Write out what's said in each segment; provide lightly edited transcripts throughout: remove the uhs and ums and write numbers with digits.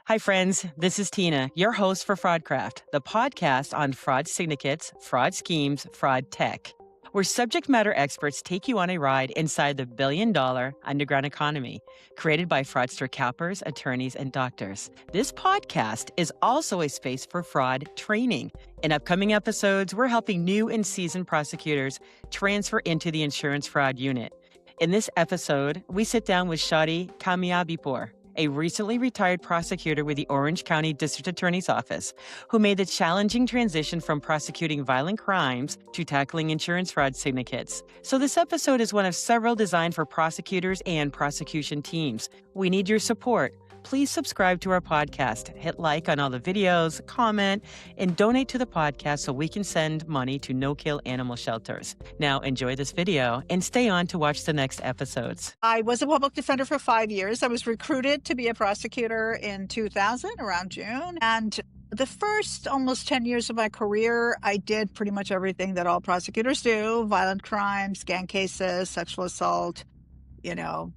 Hi, friends. This is Tina, your host for Fraudcraft, the podcast on fraud syndicates, fraud schemes, fraud tech, where subject matter experts take you on a ride inside the billion-dollar underground economy, created by fraudster cappers, attorneys, and doctors. This podcast is also a space for fraud training. In upcoming episodes, we're helping new and seasoned prosecutors transfer into the insurance fraud unit. In this episode, we sit down with Shadi Kamiabipur, a recently retired prosecutor with the Orange County District Attorney's Office, who made the challenging transition from prosecuting violent crimes to tackling insurance fraud syndicates. So this episode is one of several designed for prosecutors and prosecution teams. We need your support. Please subscribe to our podcast, hit like on all the videos, comment, and donate to the podcast so we can send money to no-kill animal shelters. Now, enjoy this video and stay on to watch the next episodes. I was a public defender for 5 years. I was recruited to be a prosecutor in 2000, around June. And the first almost 10 years of my career, I did pretty much everything that all prosecutors do: violent crimes, gang cases, sexual assault,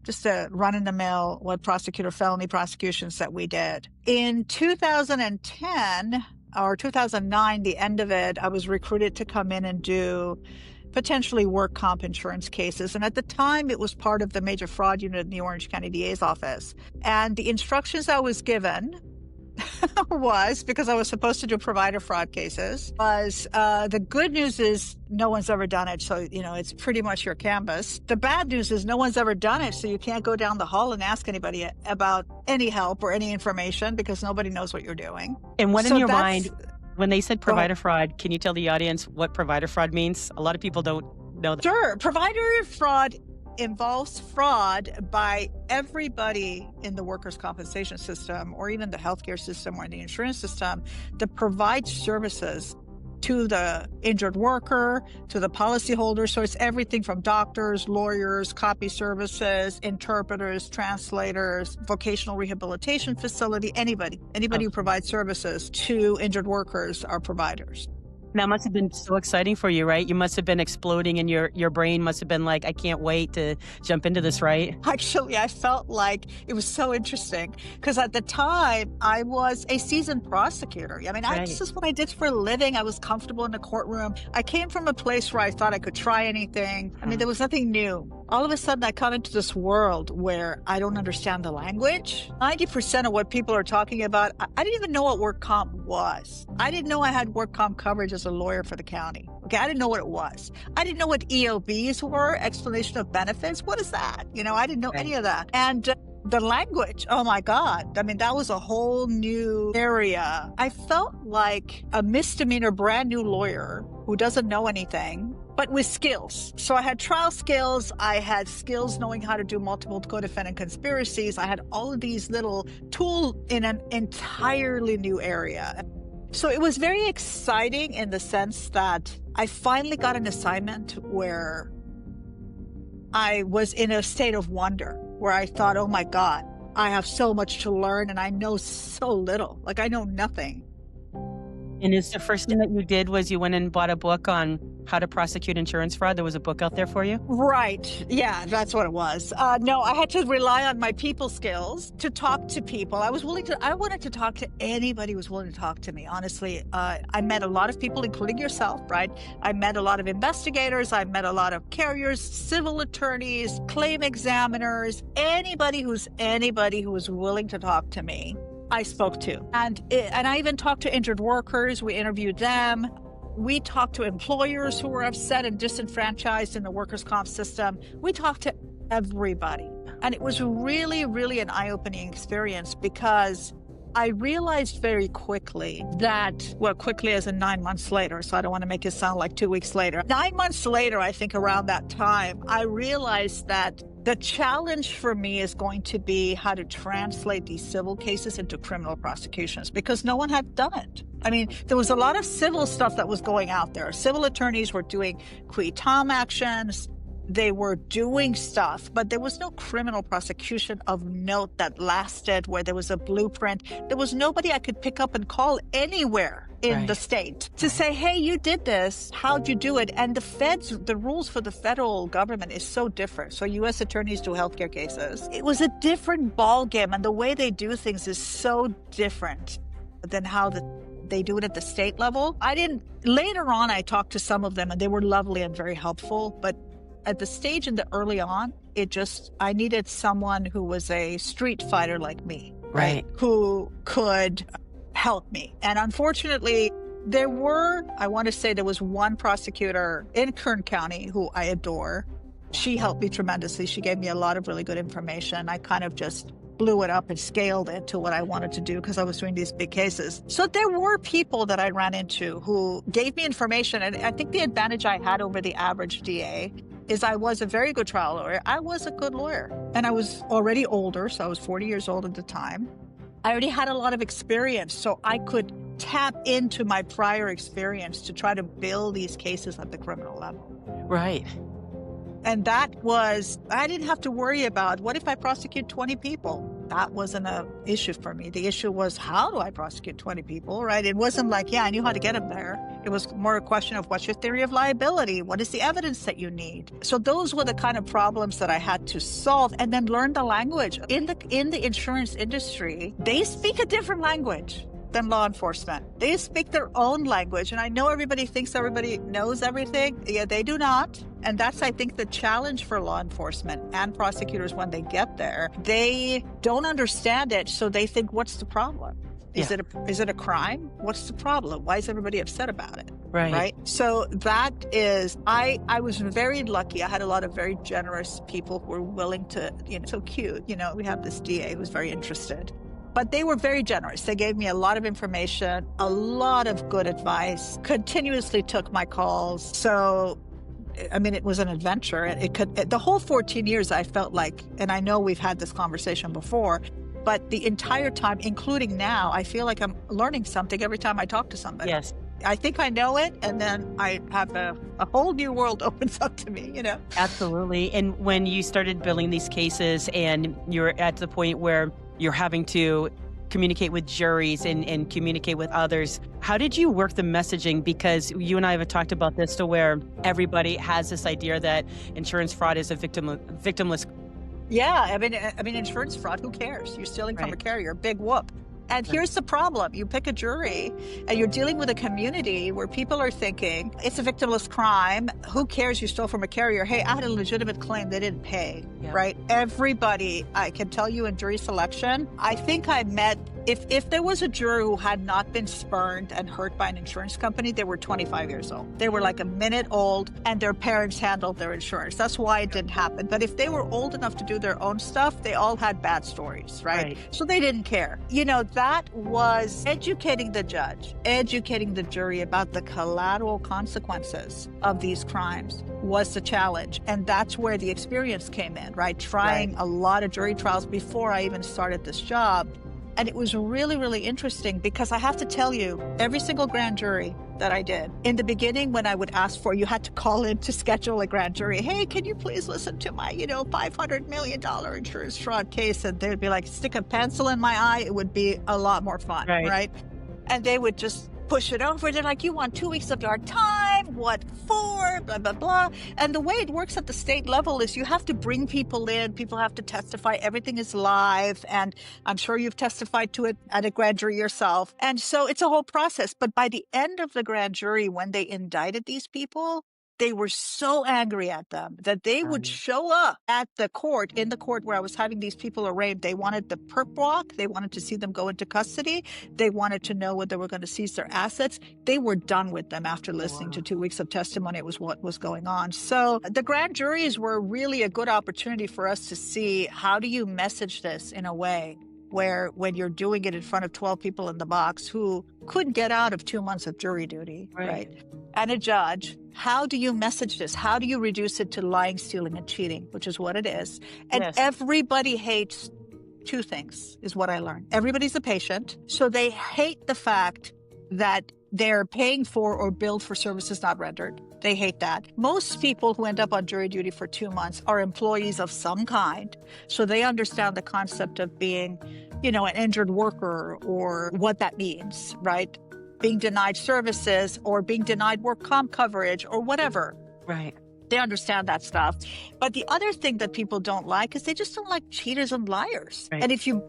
just a run-in-the-mill felony prosecutions that we did. In 2010 or 2009, the end of it, I was recruited to come in and do potentially work comp insurance cases. And at the time, it was part of the major fraud unit in the Orange County DA's office. And the instructions I was given was, because I was supposed to do provider fraud cases, was the good news is no one's ever done it. So, it's pretty much your canvas. The bad news is no one's ever done it. So you can't go down the hall and ask anybody about any help or any information because nobody knows what you're doing. And what in your mind, when they said provider fraud, can you tell the audience what provider fraud means? A lot of people don't know that. Sure. Provider fraud involves fraud by everybody in the workers' compensation system or even the healthcare system or the insurance system that provides services to the injured worker, to the policyholder. So it's everything from doctors, lawyers, copy services, interpreters, translators, vocational rehabilitation facility, anybody who provides services to injured workers are providers. That must have been so exciting for you, right? You must have been exploding and your brain must have been like, I can't wait to jump into this, right? Actually, I felt like it was so interesting because at the time I was a seasoned prosecutor. This is what I did for a living. I was comfortable in the courtroom. I came from a place where I thought I could try anything. There was nothing new. All of a sudden, I come into this world where I don't understand the language. 90% of what people are talking about, I didn't even know what work comp was. I didn't know I had work comp coverage as a lawyer for the county. Okay, I didn't know what it was. I didn't know what EOBs were, explanation of benefits. What is that? I didn't know any of that. And the language, oh my God. That was a whole new area. I felt like a misdemeanor brand new lawyer who doesn't know anything, but with skills. So I had trial skills. I had skills knowing how to do multiple co-defendant conspiracies. I had all of these little tools in an entirely new area. So it was very exciting in the sense that I finally got an assignment where I was in a state of wonder, where I thought, oh my God, I have so much to learn and I know so little. Like I know nothing. And is the first thing that you did was you went and bought a book on how to prosecute insurance fraud? There was a book out there for you? Right. Yeah, that's what it was. No, I had to rely on my people skills to talk to people. I wanted to talk to anybody who was willing to talk to me. Honestly, I met a lot of people, including yourself, right? I met a lot of investigators. I met a lot of carriers, civil attorneys, claim examiners, anybody who was willing to talk to me, I spoke to. And I even talked to injured workers. We interviewed them. We talked to employers who were upset and disenfranchised in the workers' comp system. We talked to everybody. And it was really, really an eye-opening experience because I realized very quickly that, quickly as in 9 months later, so I don't want to make it sound like 2 weeks later. 9 months later, I think around that time, I realized that the challenge for me is going to be how to translate these civil cases into criminal prosecutions because no one had done it. There was a lot of civil stuff that was going out there. Civil attorneys were doing qui tam actions, they were doing stuff, but there was no criminal prosecution of note that lasted, where there was a blueprint. There was nobody I could pick up and call anywhere in the state to say, hey, you did this. How'd you do it? And the rules for the federal government is so different. So U.S. attorneys do healthcare cases. It was a different ballgame, and the way they do things is so different than how they do it at the state level. Later on, I talked to some of them, and they were lovely and very helpful, but at the stage and the early on, I needed someone who was a street fighter like me, right? Who could help me. And unfortunately, there was one prosecutor in Kern County who I adore. She helped me tremendously. She gave me a lot of really good information. I kind of just blew it up and scaled it to what I wanted to do because I was doing these big cases. So there were people that I ran into who gave me information. And I think the advantage I had over the average DA is I was a very good trial lawyer. I was a good lawyer. And I was already older, so I was 40 years old at the time. I already had a lot of experience, so I could tap into my prior experience to try to build these cases at the criminal level. Right. And I didn't have to worry about, what if I prosecute 20 people? That wasn't an issue for me. The issue was, how do I prosecute 20 people, right? It wasn't like, I knew how to get them there. It was more a question of, what's your theory of liability? What is the evidence that you need? So those were the kind of problems that I had to solve, and then learn the language. In the insurance industry, they speak a different language than law enforcement. They speak their own language. And I know everybody thinks everybody knows everything. Yeah, they do not. And that's, I think, the challenge for law enforcement and prosecutors when they get there. They don't understand it, so they think, what's the problem? Is it a crime? What's the problem? Why is everybody upset about it? Right? So that is, I was very lucky. I had a lot of very generous people who were willing to, so cute. We have this DA who's very interested. But they were very generous. They gave me a lot of information, a lot of good advice, continuously took my calls. So, it was an adventure. The whole 14 years I felt like, and I know we've had this conversation before, but the entire time, including now, I feel like I'm learning something every time I talk to somebody. Yes. I think I know it, and then I have a whole new world opens up to me, Absolutely. And when you started building these cases and you're at the point where you're having to communicate with juries and communicate with others, how did you work the messaging? Because you and I have talked about this, to where everybody has this idea that insurance fraud is a victimless. Yeah, insurance fraud, who cares? You're stealing from a carrier, big whoop. And here's the problem. You pick a jury and you're dealing with a community where people are thinking, it's a victimless crime. Who cares? You stole from a carrier. Hey, I had a legitimate claim. They didn't pay, right? Everybody, I can tell you in jury selection, I think I met, if there was a juror who had not been spurned and hurt by an insurance company, they were 25 years old. They were like a minute old, and their parents handled their insurance. That's why it didn't happen. But if they were old enough to do their own stuff, they all had bad stories, right? So they didn't care. That was educating the judge, educating the jury about the collateral consequences of these crimes was the challenge. And that's where the experience came in, right? Trying a lot of jury trials before I even started this job. And it was really, really interesting, because I have to tell you, every single grand jury that I did, in the beginning, when I would ask for, you had to call in to schedule a grand jury. Hey, can you please listen to my, $500 million insurance fraud case? And they'd be like, stick a pencil in my eye. It would be a lot more fun, right? And they would just push it over. They're like, you want 2 weeks of our time? What for? Blah, blah, blah. And the way it works at the state level is you have to bring people in. People have to testify. Everything is live. And I'm sure you've testified to it at a grand jury yourself. And so it's a whole process. But by the end of the grand jury, when they indicted these people, they were so angry at them that they would show up at the court, in the court where I was having these people arraigned. They wanted the perp walk. They wanted to see them go into custody. They wanted to know whether they were going to seize their assets. They were done with them after listening to 2 weeks of testimony. It was what was going on. So the grand juries were really a good opportunity for us to see, how do you message this in a way where, when you're doing it in front of 12 people in the box who couldn't get out of 2 months of jury duty, right? And a judge, how do you message this? How do you reduce it to lying, stealing, and cheating, which is what it is? And everybody hates two things, is what I learned. Everybody's a patient, so they hate the fact that they're paying for or billed for services not rendered. They hate that. Most people who end up on jury duty for 2 months are employees of some kind. So they understand the concept of being, an injured worker or what that means, right? Being denied services or being denied work comp coverage or whatever. Right. They understand that stuff. But the other thing that people don't like is they just don't like cheaters and liars. Right. And if you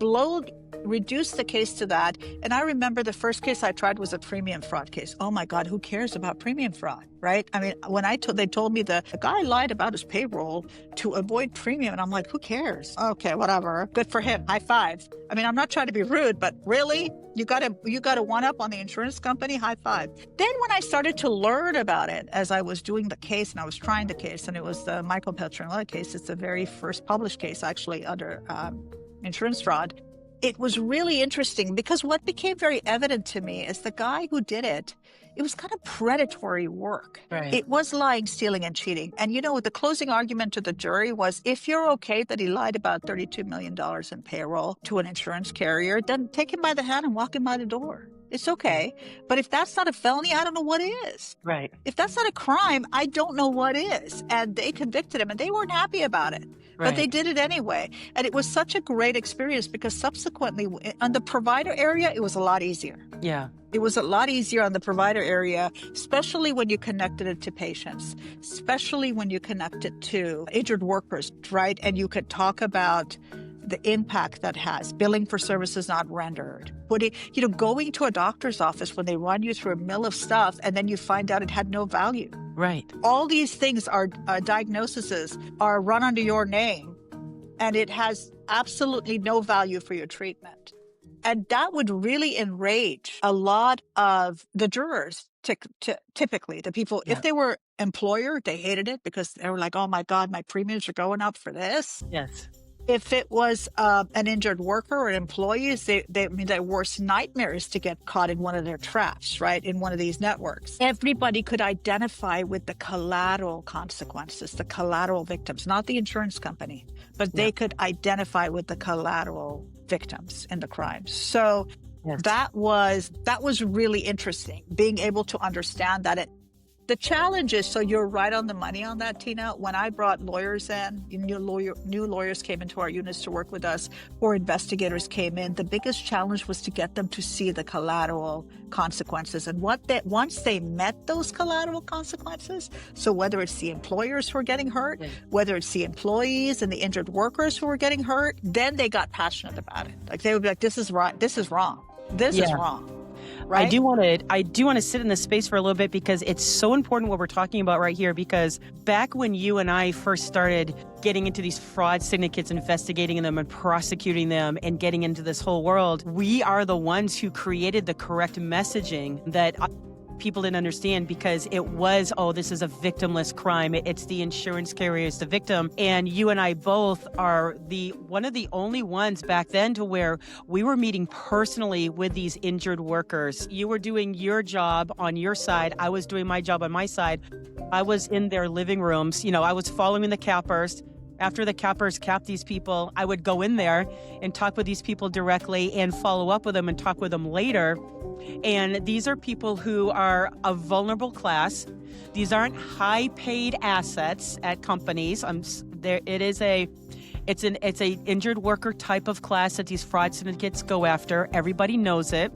reduce the case to that, and I remember the first case I tried was a premium fraud case. Oh my God, who cares about premium fraud, right? I mean, when they told me the guy lied about his payroll to avoid premium, and I'm like, who cares? Okay, whatever. Good for him. High five. I mean, I'm not trying to be rude, but really? You got to one up on the insurance company? High five. Then when I started to learn about it as I was doing the case and I was trying the case, and it was the Michael Petronella case, it's the very first published case actually under insurance fraud. It was really interesting because what became very evident to me is the guy who did it, it was kind of predatory work. Right. It was lying, stealing, and cheating. And the closing argument to the jury was, if you're okay that he lied about $32 million in payroll to an insurance carrier, then take him by the hand and walk him by the door. It's okay. But if that's not a felony, I don't know what is. Right. If that's not a crime, I don't know what is. And they convicted him and they weren't happy about it. But they did it anyway. And it was such a great experience because subsequently on the provider area, it was a lot easier. Yeah. It was a lot easier on the provider area, especially when you connected it to patients, especially when you connect it to injured workers, right? And you could talk about the impact that has, billing for services not rendered, going to a doctor's office when they run you through a mill of stuff and then you find out it had no value. Right. All these things are diagnoses are run under your name and it has absolutely no value for your treatment. And that would really enrage a lot of the jurors, typically the people. Yeah. If they were employer, they hated it because they were like, oh my God, my premiums are going up for this. Yes. If it was an injured worker or an employee, their worst nightmare is to get caught in one of their traps, right? In one of these networks. Everybody could identify with the collateral consequences, the collateral victims, not the insurance company, but they could identify with the collateral victims in the crimes. So that was really interesting, being able to understand that the challenge is, so you're right on the money on that, Tina. When I brought lawyers in, new lawyers came into our units to work with us, or investigators came in, the biggest challenge was to get them to see the collateral consequences. And once they met those collateral consequences, so whether it's the employers who are getting hurt, whether it's the employees and the injured workers who are getting hurt, then they got passionate about it. Like they would be like, this is right, this is wrong, this is wrong. Right? I do want to sit in this space for a little bit because it's so important what we're talking about right here, because back when you and I first started getting into these fraud syndicates, investigating them and prosecuting them and getting into this whole world, we are the ones who created the correct messaging that people didn't understand, because it was, this is a victimless crime. It's the insurance carrier is the victim. And you and I both are one of the only ones back then to where we were meeting personally with these injured workers. You were doing your job on your side. I was doing my job on my side. I was in their living rooms. I was following the cappers. After the cappers capped these people, I would go in there and talk with these people directly and follow up with them and talk with them later. And these are people who are a vulnerable class. These aren't high-paid assets at companies. It's a injured worker type of class that these fraud syndicates go after. Everybody knows it.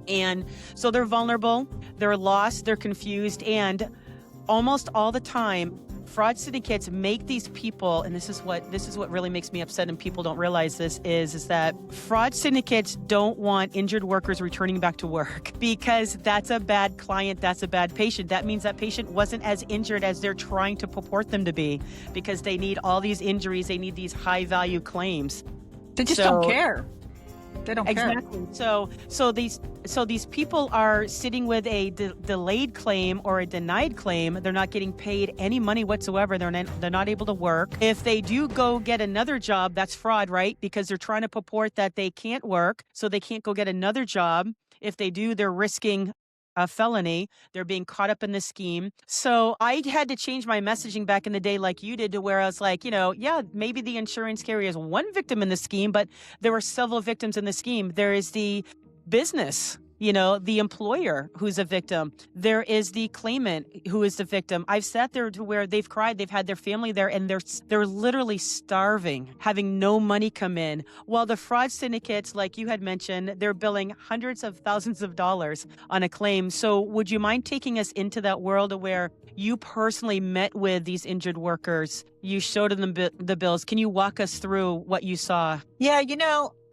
And so they're vulnerable, they're lost, they're confused, and almost all the time, fraud syndicates make these people, and this is what really makes me upset, and people don't realize this, is that fraud syndicates don't want injured workers returning back to work, because that's a bad client, that's a bad patient. That means that patient wasn't as injured as they're trying to purport them to be, because they need all these injuries, they need these high value claims. They just don't care. They don't care. Exactly. So these people are sitting with a delayed claim or a denied claim. They're not getting paid any money whatsoever. They're not able to work. If they do go get another job, that's fraud, right? Because they're trying to purport that they can't work, so they can't go get another job. If they do, they're risking a felony. They're being caught up in the scheme. So I had to change my messaging back in the day, like you did, to where I was like, maybe the insurance carrier is one victim in the scheme, but there were several victims in the scheme. There is the business the employer who's a victim. There is the claimant who is the victim. I've sat there to where they've cried, they've had their family there, and they're literally starving, having no money come in. While the fraud syndicates, like you had mentioned, they're billing hundreds of thousands of dollars on a claim. So would you mind taking us into that world where you personally met with these injured workers? You showed them the bills. Can you walk us through what you saw? Yeah,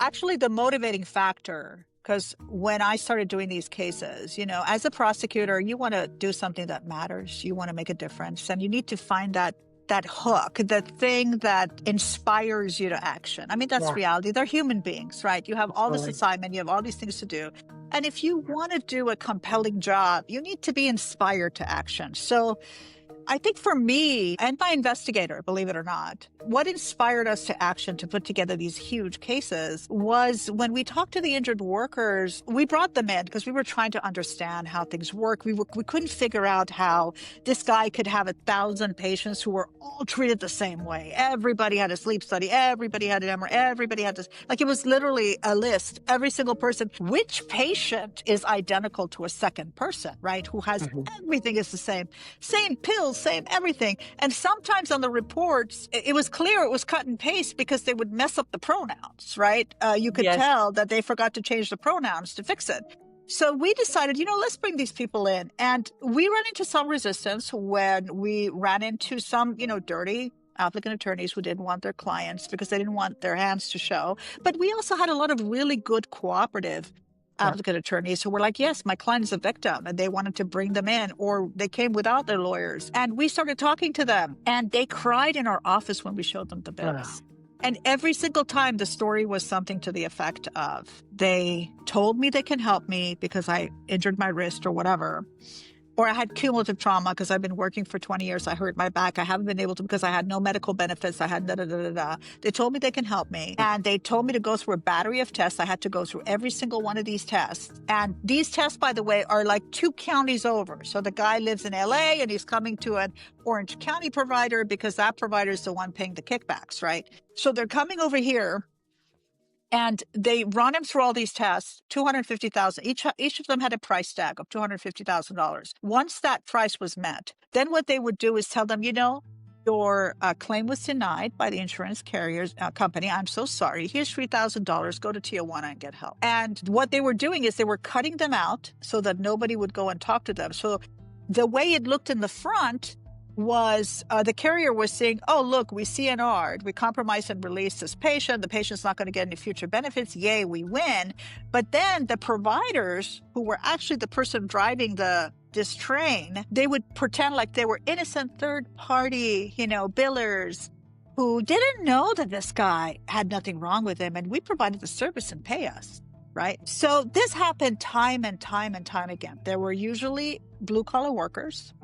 actually the motivating factor, because when I started doing these cases, as a prosecutor, you want to do something that matters. You want to make a difference. And you need to find that hook, the thing that inspires you to action. I mean, that's reality. They're human beings, right? You have all this assignment. You have all these things to do. And if you want to do a compelling job, you need to be inspired to action. So I think for me and my investigator, believe it or not, what inspired us to action to put together these huge cases was when we talked to the injured workers, we brought them in because we were trying to understand how things work. We couldn't figure out how this guy could have 1,000 patients who were all treated the same way. Everybody had a sleep study. Everybody had an MRI. Everybody had this. Like, it was literally a list. Every single person. Which patient is identical to a second person, right? Who has everything is the same. Same pills, same everything. And sometimes on the reports, it was clear it was cut and paste because they would mess up the pronouns, right? You could tell that they forgot to change the pronouns to fix it. So we decided, let's bring these people in. And we ran into some resistance when we ran into some, dirty applicant attorneys who didn't want their clients because they didn't want their hands to show. But we also had a lot of really good cooperative applicant attorneys who were like, yes, my client is a victim, and they wanted to bring them in, or they came without their lawyers. And we started talking to them, and they cried in our office when we showed them the bills. And every single time the story was something to the effect of, they told me they can help me because I injured my wrist or whatever. Or I had cumulative trauma because I've been working for 20 years. I hurt my back. I haven't been able to because I had no medical benefits. I had da-da-da-da-da. They told me they can help me. And they told me to go through a battery of tests. I had to go through every single one of these tests. And these tests, by the way, are like 2 counties over. So the guy lives in LA and he's coming to an Orange County provider because that provider is the one paying the kickbacks, right? So they're coming over here. And they run him through all these tests, $250,000. Each of them had a price tag of $250,000. Once that price was met, then what they would do is tell them, your claim was denied by the insurance carriers company. I'm so sorry. Here's $3,000. Go to Tijuana and get help. And what they were doing is they were cutting them out so that nobody would go and talk to them. So the way it looked in the front was the carrier was saying, oh, look, we CNR'd, we compromised and released this patient. The patient's not going to get any future benefits. Yay, we win. But then the providers, who were actually the person driving this train, they would pretend like they were innocent third-party, billers who didn't know that this guy had nothing wrong with him. And we provided the service and pay us, right? So this happened time and time and time again. There were usually blue-collar workers.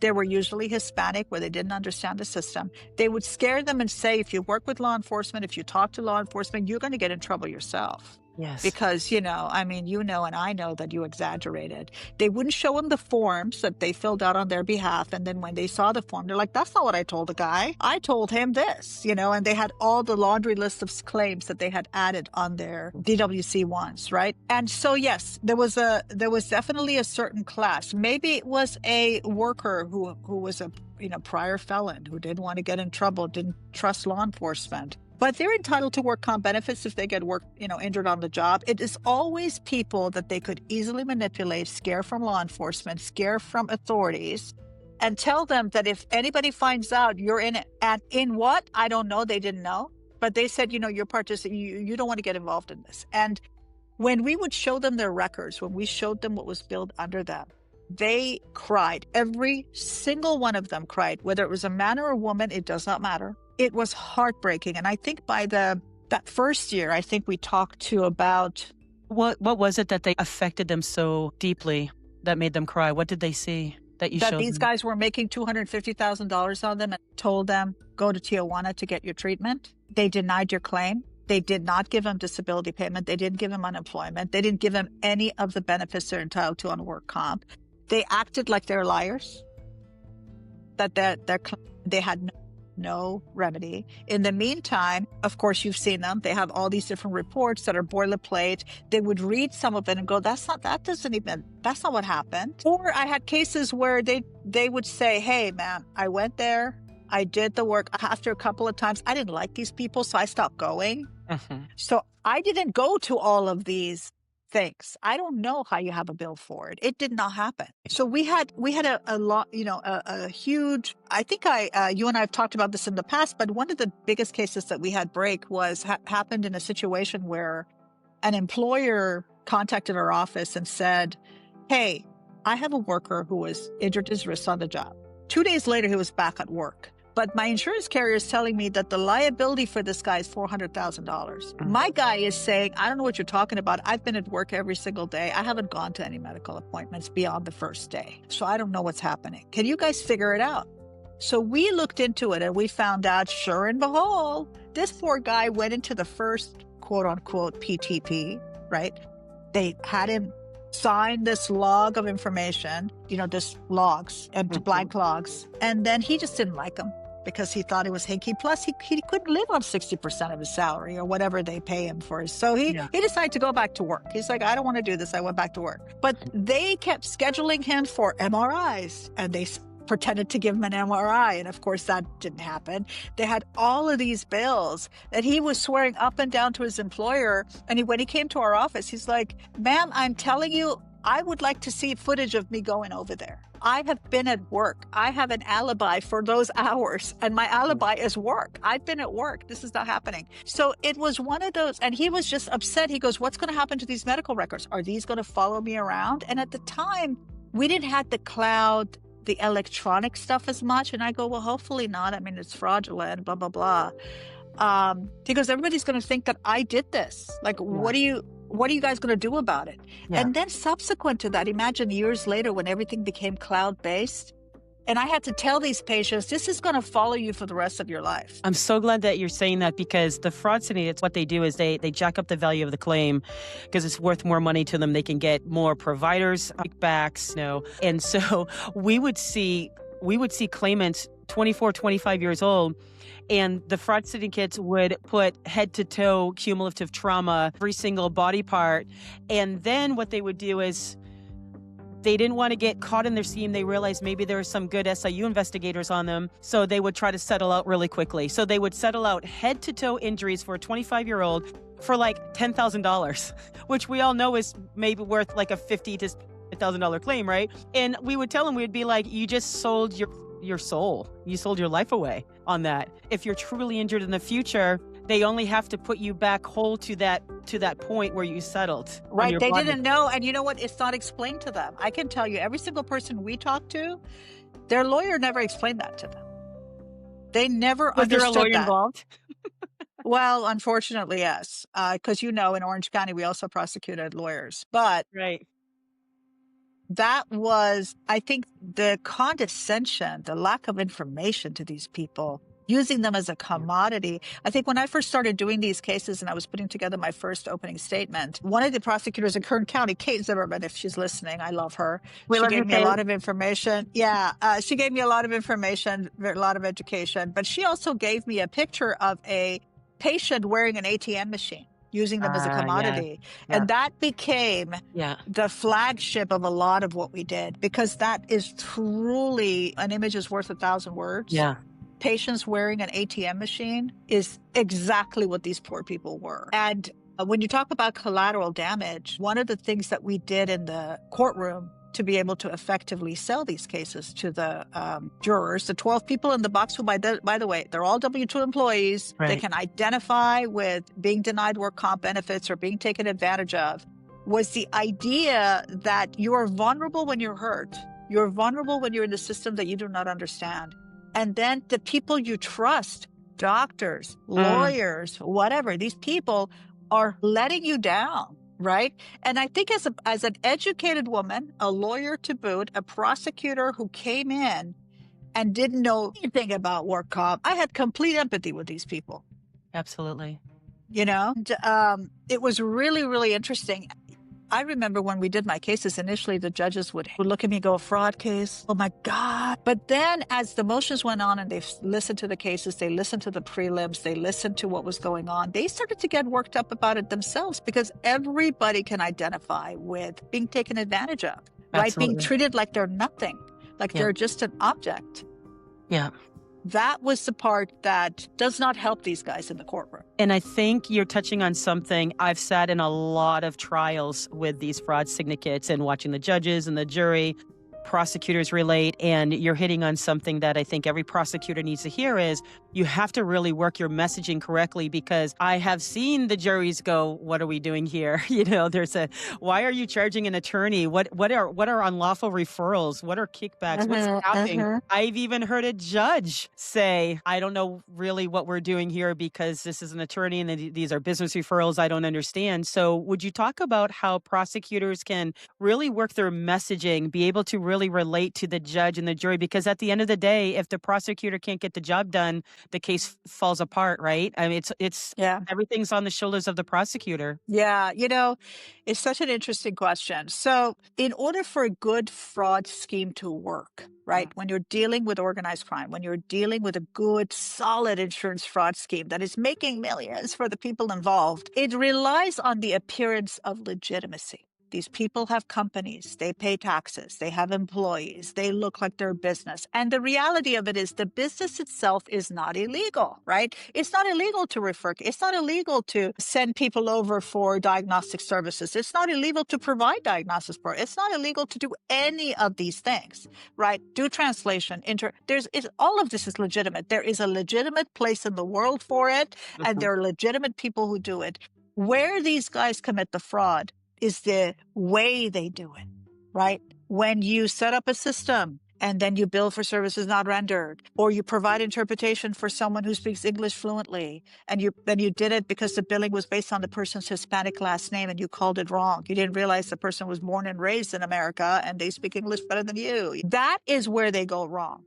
They were usually Hispanic, where they didn't understand the system. They would scare them and say, if you work with law enforcement, if you talk to law enforcement, you're going to get in trouble yourself. Yes. Because, and I know that you exaggerated. They wouldn't show them the forms that they filled out on their behalf. And then when they saw the form, they're like, that's not what I told the guy. I told him this, and they had all the laundry list of claims that they had added on their DWC ones, right? And so, yes, there was definitely a certain class. Maybe it was a worker who was a prior felon who didn't want to get in trouble, didn't trust law enforcement. But they're entitled to work comp benefits if they get injured on the job. It is always people that they could easily manipulate, scare from law enforcement, scare from authorities, and tell them that if anybody finds out you're in it, and in what, I don't know, they didn't know. But they said, you're you don't want to get involved in this. And when we would show them their records, when we showed them what was billed under them, they cried. Every single one of them cried. Whether it was a man or a woman, it does not matter. It was heartbreaking. And I think by that first year, I think we talked to about... What was it that they affected them so deeply that made them cry? What did they see that you showed them? That these guys were making $250,000 on them and told them, go to Tijuana to get your treatment. They denied your claim. They did not give them disability payment. They didn't give them unemployment. They didn't give them any of the benefits they're entitled to on work comp. They acted like they're liars. That they had no no remedy. In the meantime, of course, you've seen them. They have all these different reports that are boilerplate. They would read some of it and go, that's not what happened. Or I had cases where they would say, hey, man, I went there. I did the work. After a couple of times, I didn't like these people, so I stopped going. So I didn't go to all of these things. I don't know how you have a bill for it. It did not happen. So we had a lot, a huge, I think you and I have talked about this in the past, but one of the biggest cases that we had break was happened in a situation where an employer contacted our office and said, hey, I have a worker who was injured his wrist on the job. 2 days later, he was back at work. But my insurance carrier is telling me that the liability for this guy is $400,000. My guy is saying, I don't know what you're talking about. I've been at work every single day. I haven't gone to any medical appointments beyond the first day. So I don't know what's happening. Can you guys figure it out? So we looked into it and we found out, sure and behold, this poor guy went into the first quote unquote PTP, right? They had him sign this log of information, this logs, empty blank logs. And then he just didn't like them because he thought it was hinky. Plus, he couldn't live on 60% of his salary or whatever they pay him for. So he decided to go back to work. He's like, I don't want to do this. I went back to work. But they kept scheduling him for MRIs and they pretended to give him an MRI. And of course, that didn't happen. They had all of these bills that he was swearing up and down to his employer. And when he came to our office, he's like, ma'am, I'm telling you, I would like to see footage of me going over there. I have been at work. I have an alibi for those hours, and my alibi is work. I've been at work. This is not happening. So it was one of those, and he was just upset. He goes, what's going to happen to these medical records? Are these going to follow me around? And at the time, we didn't have the cloud, the electronic stuff as much. And I go, well, hopefully not. I mean, it's fraudulent, blah, blah, blah. He goes, everybody's going to think that I did this. Like, what are you guys going to do about it? Yeah. And then subsequent to that, imagine years later when everything became cloud-based, and I had to tell these patients, this is going to follow you for the rest of your life. I'm so glad that you're saying that, because the fraud syndicates, what they do is they jack up the value of the claim because it's worth more money to them. They can get more providers kickbacks, and so we would see claimants 24, 25 years old, and the fraud syndicates would put head-to-toe cumulative trauma, every single body part. And then what they would do is they didn't want to get caught in their scheme. They realized maybe there were some good SIU investigators on them, so they would try to settle out really quickly. So they would settle out head-to-toe injuries for a 25-year-old for like $10,000, which we all know is maybe worth like a $50,000 to $1,000 claim, right? And we would tell them, we'd be like, you just sold your soul. You sold your life away on that. If you're truly injured in the future, they only have to put you back whole to that point where you settled. Right. They didn't know. And you know what? It's not explained to them. I can tell you, every single person we talked to, their lawyer never explained that to them. They never understood that. Was there a lawyer involved? Well, unfortunately, yes. Because in Orange County, we also prosecuted lawyers. But right. That was, I think, the condescension, the lack of information to these people, using them as a commodity. I think when I first started doing these cases and I was putting together my first opening statement, one of the prosecutors in Kern County, Kate Zimmerman, if she's listening, I love her. She gave me a lot of information. Yeah, she gave me a lot of information, a lot of education. But she also gave me a picture of a patient wearing an ATM machine, using them as a commodity. Yeah. And that became the flagship of a lot of what we did, because that is truly, an image is worth 1,000 words. Yeah. Patients wearing an ATM machine is exactly what these poor people were. And when you talk about collateral damage, one of the things that we did in the courtroom to be able to effectively sell these cases to the jurors, the 12 people in the box who, by the way, they're all W-2 employees. Right. They can identify with being denied work comp benefits or being taken advantage of, was the idea that you are vulnerable when you're hurt. You're vulnerable when you're in a system that you do not understand. And then the people you trust, doctors, lawyers, whatever, these people are letting you down. Right. And I think as an educated woman, a lawyer to boot, a prosecutor who came in and didn't know anything about work comp, I had complete empathy with these people. Absolutely. And, it was really, really interesting. I remember when we did my cases initially, the judges would look at me and go, fraud case. Oh, my God. But then as the motions went on and they listened to the cases, they listened to the prelims, they listened to what was going on, they started to get worked up about it themselves because everybody can identify with being taken advantage of, right? Being Absolutely. treated like they're nothing, like Yeah. they're just an object. Yeah. That was the part that does not help these guys in the courtroom. And I think you're touching on something. I've sat in a lot of trials with these fraud syndicates and watching the judges and the jury, prosecutors relate, and you're hitting on something that I think every prosecutor needs to hear is you have to really work your messaging correctly, because I have seen the juries go, what are we doing here? There's why are you charging an attorney? What are unlawful referrals? What are kickbacks? What's happening? I've even heard a judge say, I don't know really what we're doing here because this is an attorney and these are business referrals. I don't understand. So would you talk about how prosecutors can really work their messaging, be able to really relate to the judge and the jury? Because at the end of the day, if the prosecutor can't get the job done, the case falls apart, right? I mean, it's Yeah. everything's on the shoulders of the prosecutor. Yeah, it's such an interesting question. So, in order for a good fraud scheme to work, right, when you're dealing with organized crime, when you're dealing with a good, solid insurance fraud scheme that is making millions for the people involved, it relies on the appearance of legitimacy. These people have companies, they pay taxes, they have employees, they look like they're business. And the reality of it is the business itself is not illegal, right? It's not illegal to refer, it's not illegal to send people over for diagnostic services. It's not illegal to provide diagnosis for, it's not illegal to do any of these things, right? Do translation, all of this is legitimate. There is a legitimate place in the world for it, and there are legitimate people who do it. Where these guys commit the fraud is the way they do it, right? When you set up a system and then you bill for services not rendered, or you provide interpretation for someone who speaks English fluently, and you did it because the billing was based on the person's Hispanic last name and you called it wrong. You didn't realize the person was born and raised in America and they speak English better than you. That is where they go wrong.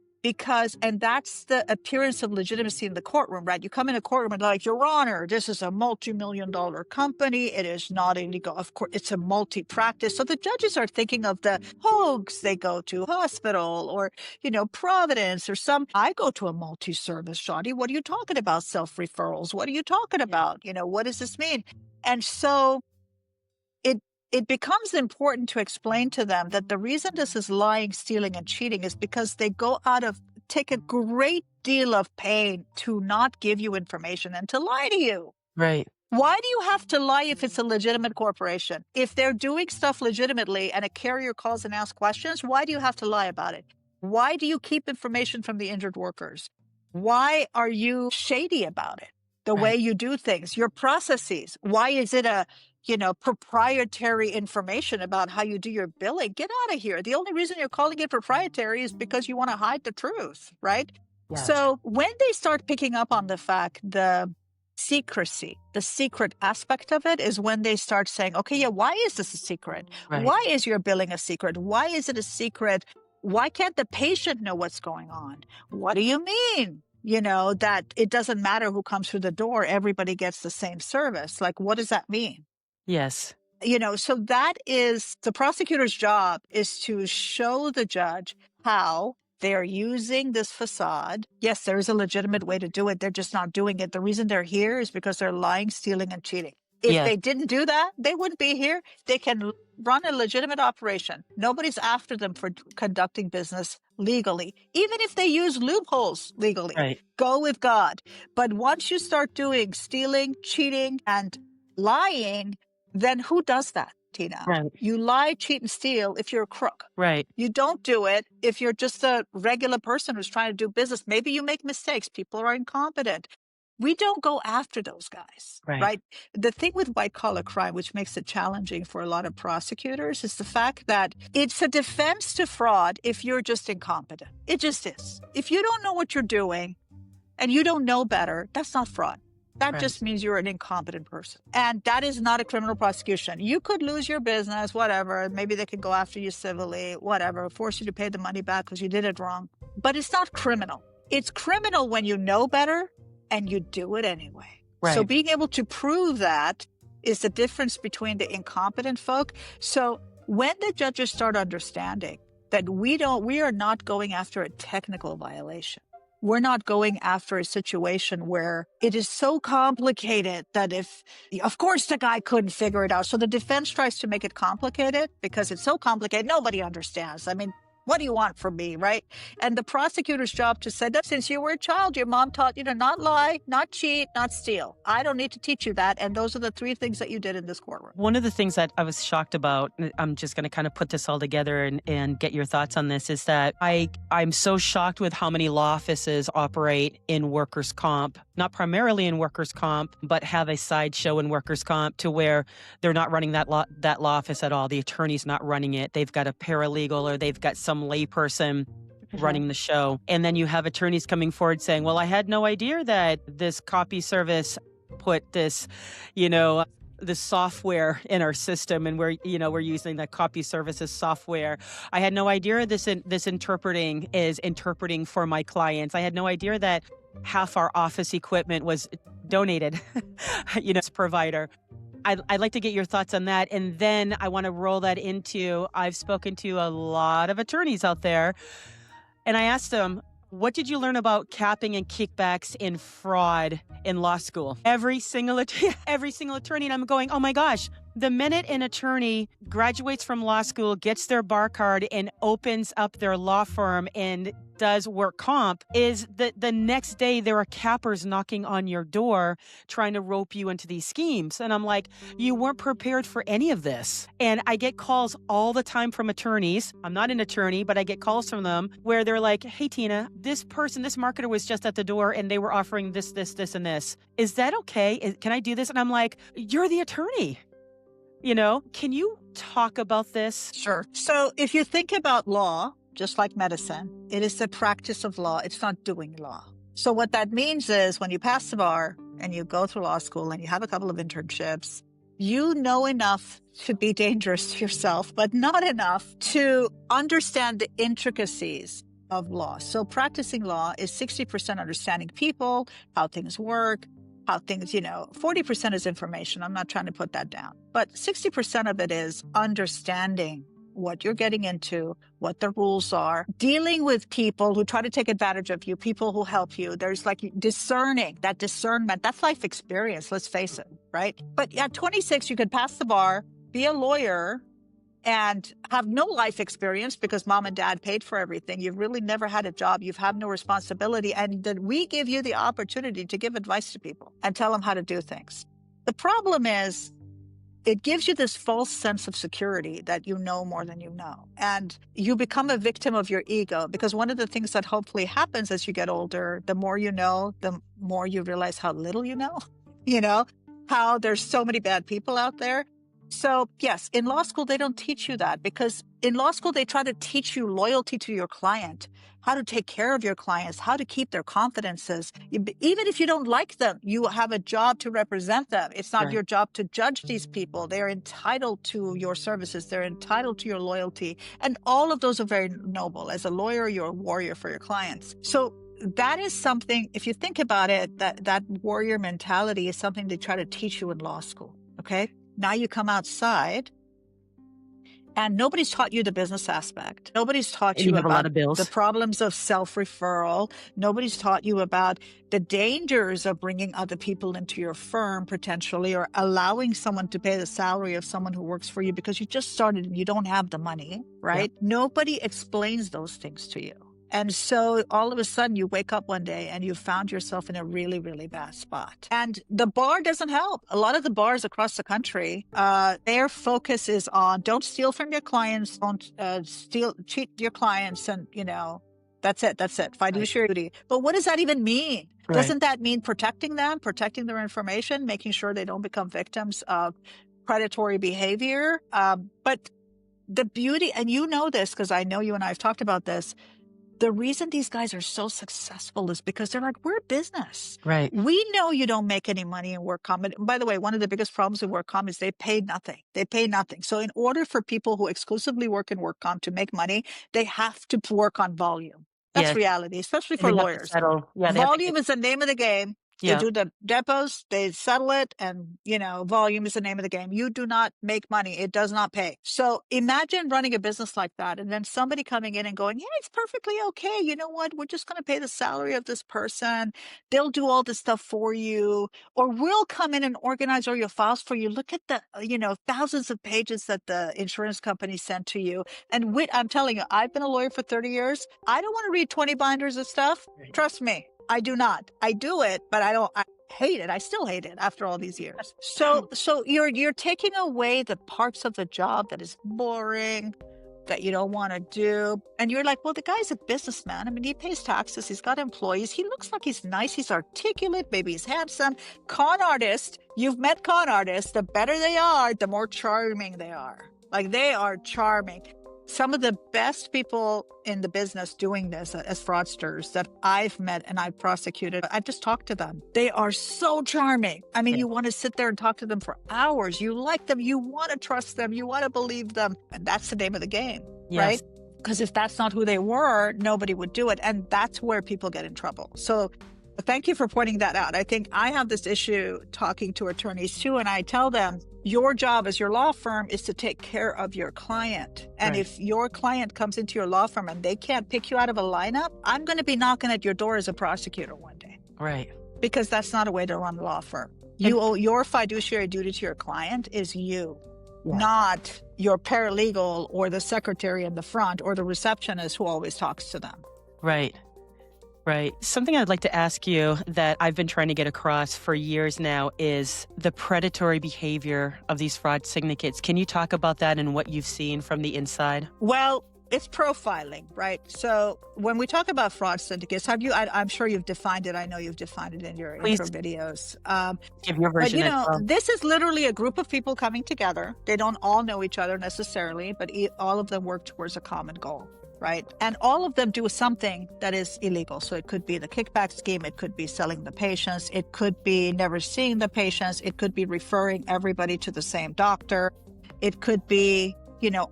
And that's the appearance of legitimacy in the courtroom, right? You come in a courtroom and like, Your Honor, this is a multi-million-dollar company. It is not illegal. Of course, it's a multi-practice. So the judges are thinking of the hoax they go to, hospital or, Providence or I go to a multi-service, Shadi. What are you talking about? Self-referrals. What are you talking about? What does this mean? And so it becomes important to explain to them that the reason this is lying, stealing, and cheating is because they take a great deal of pain to not give you information and to lie to you. Right. Why do you have to lie if it's a legitimate corporation? If they're doing stuff legitimately and a carrier calls and asks questions, why do you have to lie about it? Why do you keep information from the injured workers? Why are you shady about it? The way you do things, your processes. Why is it proprietary information about how you do your billing? Get out of here. The only reason you're calling it proprietary is because you want to hide the truth, right? Yes. So when they start picking up on the fact, the secrecy, the secret aspect of it is when they start saying, okay, yeah, why is this a secret? Right. Why is your billing a secret? Why is it a secret? Why can't the patient know what's going on? What do you mean? That it doesn't matter who comes through the door, everybody gets the same service. Like, what does that mean? Yes. So that is the prosecutor's job, is to show the judge how they are using this facade. Yes, there is a legitimate way to do it. They're just not doing it. The reason they're here is because they're lying, stealing, and cheating. If they didn't do that, they wouldn't be here. They can run a legitimate operation. Nobody's after them for conducting business legally, even if they use loopholes legally. Right. Go with God. But once you start doing stealing, cheating, and lying, then who does that, Tina? Right. You lie, cheat, and steal if you're a crook. Right. You don't do it if you're just a regular person who's trying to do business. Maybe you make mistakes. People are incompetent. We don't go after those guys, right? The thing with white-collar crime, which makes it challenging for a lot of prosecutors, is the fact that it's a defense to fraud if you're just incompetent. It just is. If you don't know what you're doing and you don't know better, that's not fraud. That just means you're an incompetent person. And that is not a criminal prosecution. You could lose your business, whatever. Maybe they could go after you civilly, whatever, force you to pay the money back because you did it wrong. But it's not criminal. It's criminal when you know better and you do it anyway. Right. So being able to prove that is the difference between the incompetent folk. So when the judges start understanding that we are not going after a technical violation. We're not going after a situation where it is so complicated that of course the guy couldn't figure it out. So the defense tries to make it complicated because it's so complicated. Nobody understands. I mean, what do you want from me, right? And the prosecutor's job to say that since you were a child, your mom taught you to not lie, not cheat, not steal. I don't need to teach you that. And those are the 3 things that you did in this courtroom. One of the things that I was shocked about, I'm just going to kind of put this all together and get your thoughts on this, is that I'm so shocked with how many law offices operate in workers' comp, not primarily in workers' comp, but have a sideshow in workers' comp to where they're not running that law office at all. The attorney's not running it. They've got a paralegal or they've got some layperson running the show. And then you have attorneys coming forward saying, well, I had no idea that this copy service put this, the software in our system, and we're using that copy services software. I had no idea this interpreting is interpreting for my clients. I had no idea that half our office equipment was donated, as provider. I'd like to get your thoughts on that. And then I want to roll that into, I've spoken to a lot of attorneys out there, and I asked them, what did you learn about capping and kickbacks in fraud in law school? Every single attorney, and I'm going, oh my gosh, the minute an attorney graduates from law school, gets their bar card, and opens up their law firm and does work comp, is the next day there are cappers knocking on your door trying to rope you into these schemes. And I'm like, you weren't prepared for any of this. And I get calls all the time from attorneys. I'm not an attorney, but I get calls from them where they're like, hey, Tina, this marketer was just at the door and they were offering this, and this. Is that okay? Can I do this? And I'm like, you're the attorney. Can you talk about this? Sure. So if you think about law, just like medicine, it is the practice of law. It's not doing law. So what that means is when you pass the bar and you go through law school and you have a couple of internships, you know enough to be dangerous to yourself, but not enough to understand the intricacies of law. So practicing law is 60% understanding people, how things work, how things, 40% is information. I'm not trying to put that down. But 60% of it is understanding what you're getting into, what the rules are, dealing with people who try to take advantage of you, people who help you. There's like discerning, that discernment, that's life experience, let's face it, right? But at 26, you could pass the bar, be a lawyer, and have no life experience because mom and dad paid for everything. You've really never had a job. You've had no responsibility. And that we give you the opportunity to give advice to people and tell them how to do things. The problem is it gives you this false sense of security that you know more than you know. And you become a victim of your ego because one of the things that hopefully happens as you get older, the more you know, the more you realize how little you know, how there's so many bad people out there. So yes, in law school, they don't teach you that because in law school, they try to teach you loyalty to your client, how to take care of your clients, how to keep their confidences. Even if you don't like them, you have a job to represent them. It's not your job to judge these people. They're entitled to your services. They're entitled to your loyalty. And all of those are very noble. As a lawyer, you're a warrior for your clients. So that is something, if you think about it, that warrior mentality is something they try to teach you in law school. Okay. Now you come outside and nobody's taught you the business aspect. Nobody's taught you have about a lot of bills. The problems of self-referral. Nobody's taught you about the dangers of bringing other people into your firm potentially, or allowing someone to pay the salary of someone who works for you because you just started and you don't have the money, right? Yep. Nobody explains those things to you. And so all of a sudden you wake up one day and you found yourself in a really, really bad spot. And the bar doesn't help. A lot of the bars across the country, their focus is on don't steal from your clients, don't cheat your clients. And, that's it. Fiduciary duty. But what does that even mean? Right. Doesn't that mean protecting them, protecting their information, making sure they don't become victims of predatory behavior? But the beauty, and you know this because I know you and I have talked about this, the reason these guys are so successful is because they're like, we're a business. Right. We know you don't make any money in work comp. And by the way, one of the biggest problems in work comp is they pay nothing. So in order for people who exclusively work in work comp to make money, they have to work on volume. That's reality, especially for lawyers. Yeah, volume is the name of the game. They Yeah. do the depots, they settle it, and volume is the name of the game. You do not make money. It does not pay. So imagine running a business like that, and then somebody coming in and going, yeah, it's perfectly okay. You know what? We're just going to pay the salary of this person. They'll do all this stuff for you, or we'll come in and organize all your files for you. Look at the, thousands of pages that the insurance company sent to you. And I'm telling you, I've been a lawyer for 30 years. I don't want to read 20 binders of stuff. Right. Trust me. I do not. I do it, but I hate it. I still hate it after all these years. So you're taking away the parts of the job that is boring, that you don't want to do. And you're like, well, the guy's a businessman. I mean, he pays taxes. He's got employees. He looks like he's nice. He's articulate. Maybe he's handsome. Con artist. You've met con artists. The better they are, the more charming they are. Like, they are charming. Some of the best people in the business doing this as fraudsters that I've met and I've prosecuted, I've just talked to them. They are so charming. I mean, you want to sit there and talk to them for hours. You like them. You want to trust them. You want to believe them. And that's the name of the game, right? Because if that's not who they were, nobody would do it. And that's where people get in trouble. So thank you for pointing that out. I think I have this issue talking to attorneys too, and I tell them, your job as your law firm is to take care of your client. And if your client comes into your law firm and they can't pick you out of a lineup, I'm going to be knocking at your door as a prosecutor one day. Right. Because that's not a way to run a law firm. Your fiduciary duty to your client is you, not your paralegal or the secretary in the front or the receptionist who always talks to them. Right. Right. Something I'd like to ask you that I've been trying to get across for years now is the predatory behavior of these fraud syndicates. Can you talk about that and what you've seen from the inside? Well, it's profiling, right? So when we talk about fraud syndicates, I'm sure you've defined it. I know you've defined it in your intro videos. Give your version. But this is literally a group of people coming together. They don't all know each other necessarily, but all of them work towards a common goal. Right. And all of them do something that is illegal. So it could be the kickback scheme. It could be selling the patients. It could be never seeing the patients. It could be referring everybody to the same doctor. It could be,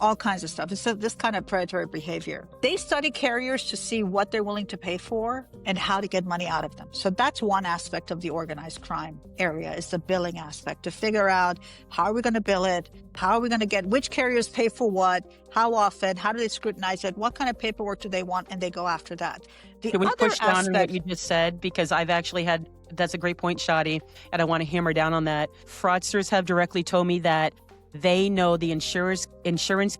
all kinds of stuff. It's this kind of predatory behavior. They study carriers to see what they're willing to pay for and how to get money out of them. So that's one aspect of the organized crime area, is the billing aspect, to figure out how are we going to bill it? How are we going to get, which carriers pay for what? How often? How do they scrutinize it? What kind of paperwork do they want? And they go after that. Can we push down on what you just said? Because I've actually had, that's a great point, Shadi, and I want to hammer down on that. Fraudsters have directly told me that they know the insurance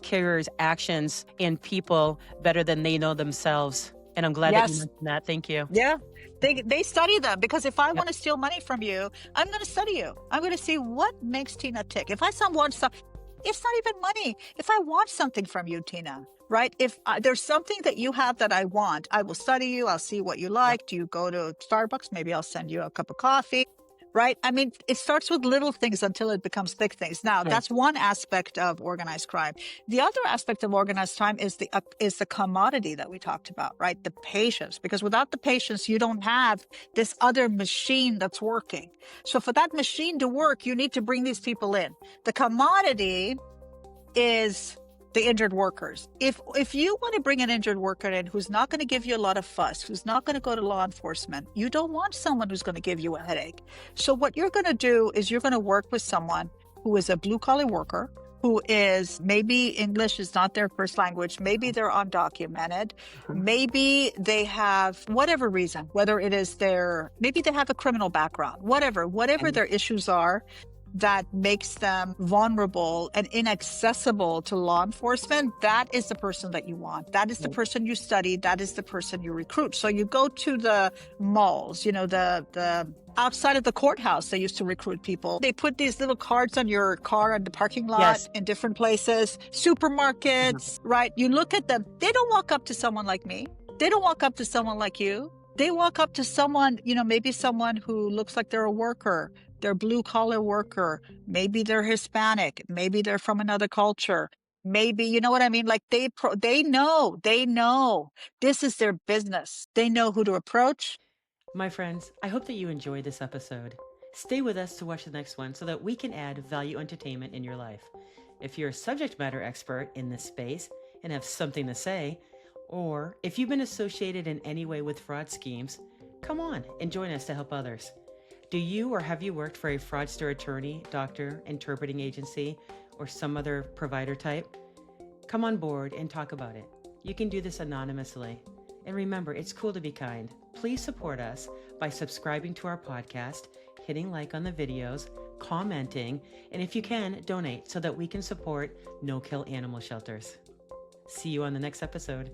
carriers' actions and people better than they know themselves. And I'm glad that you mentioned that. Thank you. Yeah. They study them, because if I want to steal money from you, I'm going to study you. I'm going to see what makes Tina tick. If I want something, it's not even money. If I want something from you, Tina, right? If there's something that you have that I want, I will study you. I'll see what you like. Do you go to Starbucks? Maybe I'll send you a cup of coffee. Right? I mean, it starts with little things until it becomes big things. Now, that's one aspect of organized crime. The other aspect of organized crime is the commodity that we talked about, right? The patients, because without the patients, you don't have this other machine that's working. So for that machine to work, you need to bring these people in. The commodity is the injured workers. If you want to bring an injured worker in who's not going to give you a lot of fuss, who's not going to go to law enforcement, you don't want someone who's going to give you a headache. So what you're going to do is you're going to work with someone who is a blue-collar worker, who is, maybe English is not their first language, maybe they're undocumented, maybe they have whatever reason, whether it is maybe they have a criminal background, whatever their issues are, that makes them vulnerable and inaccessible to law enforcement, that is the person that you want. That is the person you study. That is the person you recruit. So you go to the malls, the outside of the courthouse, they used to recruit people. They put these little cards on your car in the parking lot in different places, supermarkets, right? You look at them. They don't walk up to someone like me. They don't walk up to someone like you. They walk up to someone, maybe someone who looks like they're a worker. They're blue-collar worker. Maybe they're Hispanic. Maybe they're from another culture. Maybe, you know what I mean? Like they know this is their business. They know who to approach. My friends, I hope that you enjoyed this episode. Stay with us to watch the next one so that we can add value entertainment in your life. If you're a subject matter expert in this space and have something to say, or if you've been associated in any way with fraud schemes, come on and join us to help others. Do you or have you worked for a fraudster attorney, doctor, interpreting agency, or some other provider type? Come on board and talk about it. You can do this anonymously. And remember, it's cool to be kind. Please support us by subscribing to our podcast, hitting like on the videos, commenting, and if you can, donate so that we can support no-kill animal shelters. See you on the next episode.